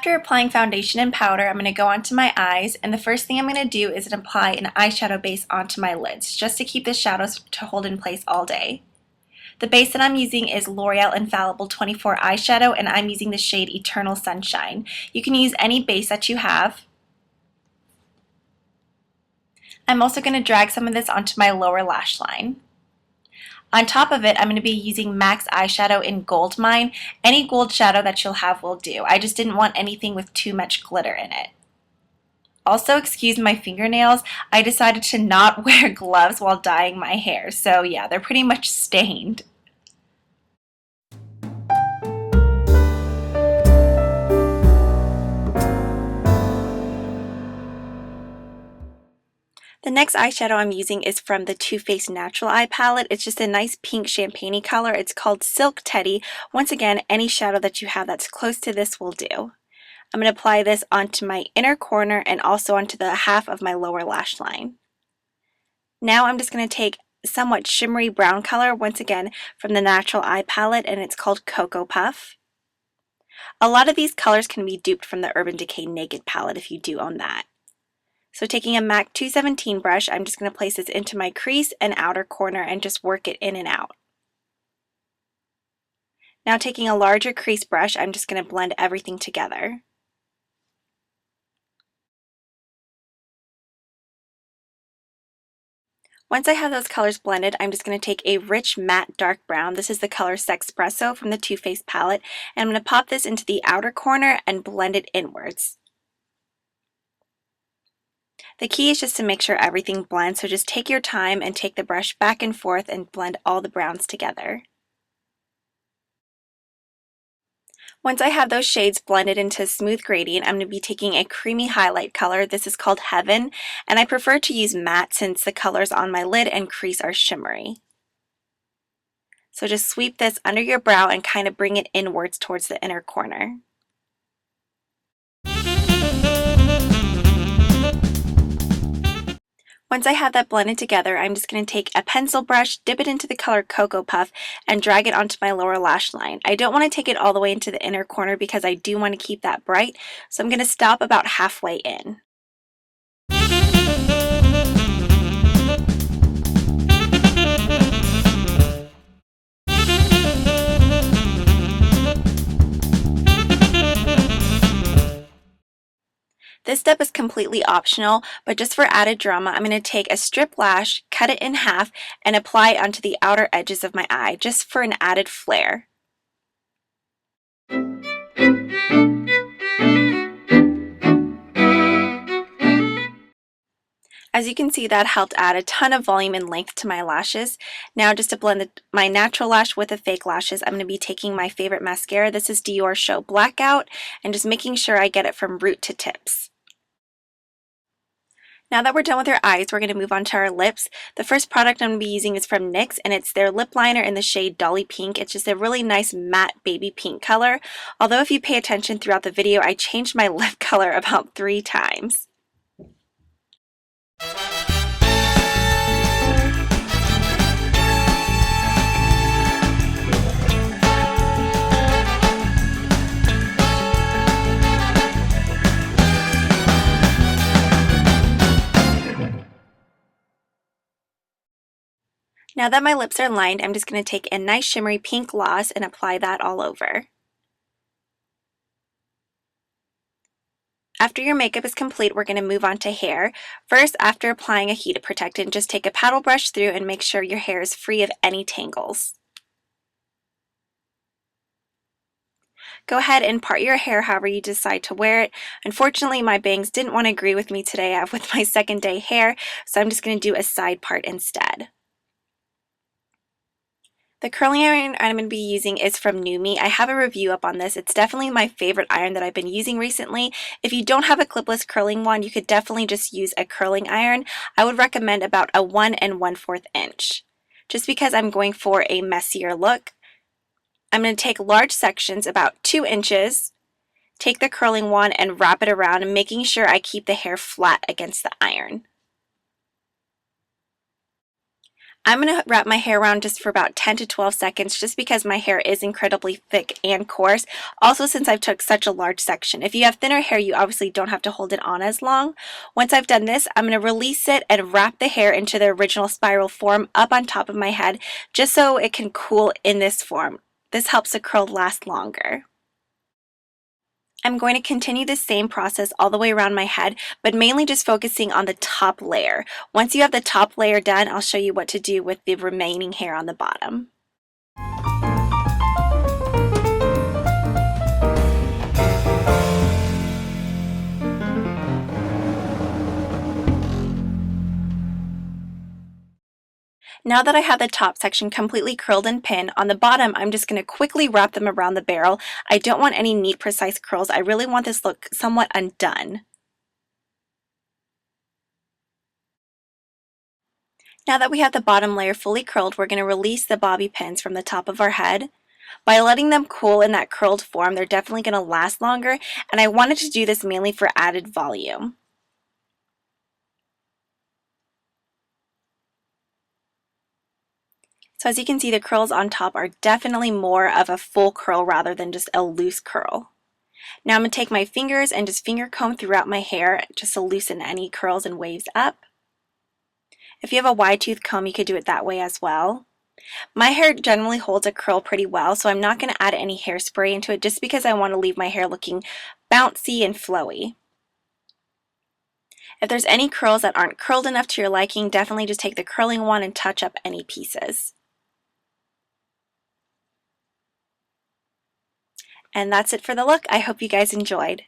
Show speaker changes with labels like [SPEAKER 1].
[SPEAKER 1] After applying foundation and powder, I'm going to go onto my eyes, and the first thing I'm going to do is apply an eyeshadow base onto my lids, just to keep the shadows to hold in place all day. The base that I'm using is L'Oreal Infallible 24 eyeshadow, and I'm using the shade Eternal Sunshine. You can use any base that you have. I'm also going to drag some of this onto my lower lash line. On top of it, I'm going to be using MAC's eyeshadow in Gold Mine. Any gold shadow that you'll have will do. I just didn't want anything with too much glitter in it. Also, excuse my fingernails, I decided to not wear gloves while dyeing my hair, so yeah, they're pretty much stained. The next eyeshadow I'm using is from the Too Faced Natural Eye Palette. It's just a nice pink champagne color. It's called Silk Teddy. Once again, any shadow that you have that's close to this will do. I'm going to apply this onto my inner corner and also onto the half of my lower lash line. Now I'm just going to take somewhat shimmery brown color, once again from the Natural Eye Palette, and it's called Cocoa Puff. A lot of these colors can be duped from the Urban Decay Naked palette if you do own that. So taking a MAC 217 brush, I'm just going to place this into my crease and outer corner and just work it in and out. Now taking a larger crease brush, I'm just going to blend everything together. Once I have those colors blended, I'm just going to take a rich matte dark brown. This is the color Sexpresso from the Too Faced palette, and I'm going to pop this into the outer corner and blend it inwards. The key is just to make sure everything blends, so just take your time and take the brush back and forth and blend all the browns together. Once I have those shades blended into a smooth gradient, I'm going to be taking a creamy highlight color. This is called Heaven, and I prefer to use matte since the colors on my lid and crease are shimmery. So just sweep this under your brow and kind of bring it inwards towards the inner corner. Once I have that blended together, I'm just going to take a pencil brush, dip it into the color Cocoa Puff, and drag it onto my lower lash line. I don't want to take it all the way into the inner corner because I do want to keep that bright, so I'm going to stop about halfway in. This step is completely optional, but just for added drama, I'm going to take a strip lash, cut it in half, and apply it onto the outer edges of my eye, just for an added flare. As you can see, that helped add a ton of volume and length to my lashes. Now just to blend my natural lash with the fake lashes, I'm going to be taking my favorite mascara. This is Dior Show Blackout, and just making sure I get it from root to tips. Now that we're done with our eyes, we're going to move on to our lips. The first product I'm going to be using is from NYX, and it's their lip liner in the shade Dolly Pink. It's just a really nice matte baby pink color. Although if you pay attention throughout the video, I changed my lip color about 3 times. Now that my lips are lined, I'm just going to take a nice shimmery pink gloss and apply that all over. After your makeup is complete, we're going to move on to hair. First, after applying a heat protectant, just take a paddle brush through and make sure your hair is free of any tangles. Go ahead and part your hair however you decide to wear it. Unfortunately, my bangs didn't want to agree with me today with my second day hair, so I'm just going to do a side part instead. The curling iron I'm going to be using is from NuMe. I have a review up on this. It's definitely my favorite iron that I've been using recently. If you don't have a clipless curling one, you could definitely just use a curling iron. I would recommend about a 1 1/4 inch. Just because I'm going for a messier look, I'm going to take large sections, about 2 inches, take the curling wand and wrap it around, making sure I keep the hair flat against the iron. I'm going to wrap my hair around just for about 10 to 12 seconds just because my hair is incredibly thick and coarse. Also, since I've took such a large section. If you have thinner hair, you obviously don't have to hold it on as long. Once I've done this, I'm going to release it and wrap the hair into the original spiral form up on top of my head just so it can cool in this form. This helps the curl last longer. I'm going to continue the same process all the way around my head, but mainly just focusing on the top layer. Once you have the top layer done, I'll show you what to do with the remaining hair on the bottom. Now that I have the top section completely curled and pinned, on the bottom I'm just going to quickly wrap them around the barrel. I don't want any neat, precise curls. I really want this look somewhat undone. Now that we have the bottom layer fully curled, we're going to release the bobby pins from the top of our head. By letting them cool in that curled form, they're definitely going to last longer, and I wanted to do this mainly for added volume. So as you can see, the curls on top are definitely more of a full curl rather than just a loose curl. Now I'm going to take my fingers and just finger comb throughout my hair just to loosen any curls and waves up. If you have a wide tooth comb, you could do it that way as well. My hair generally holds a curl pretty well, so I'm not going to add any hairspray into it just because I want to leave my hair looking bouncy and flowy. If there's any curls that aren't curled enough to your liking, definitely just take the curling wand and touch up any pieces. And that's it for the look. I hope you guys enjoyed.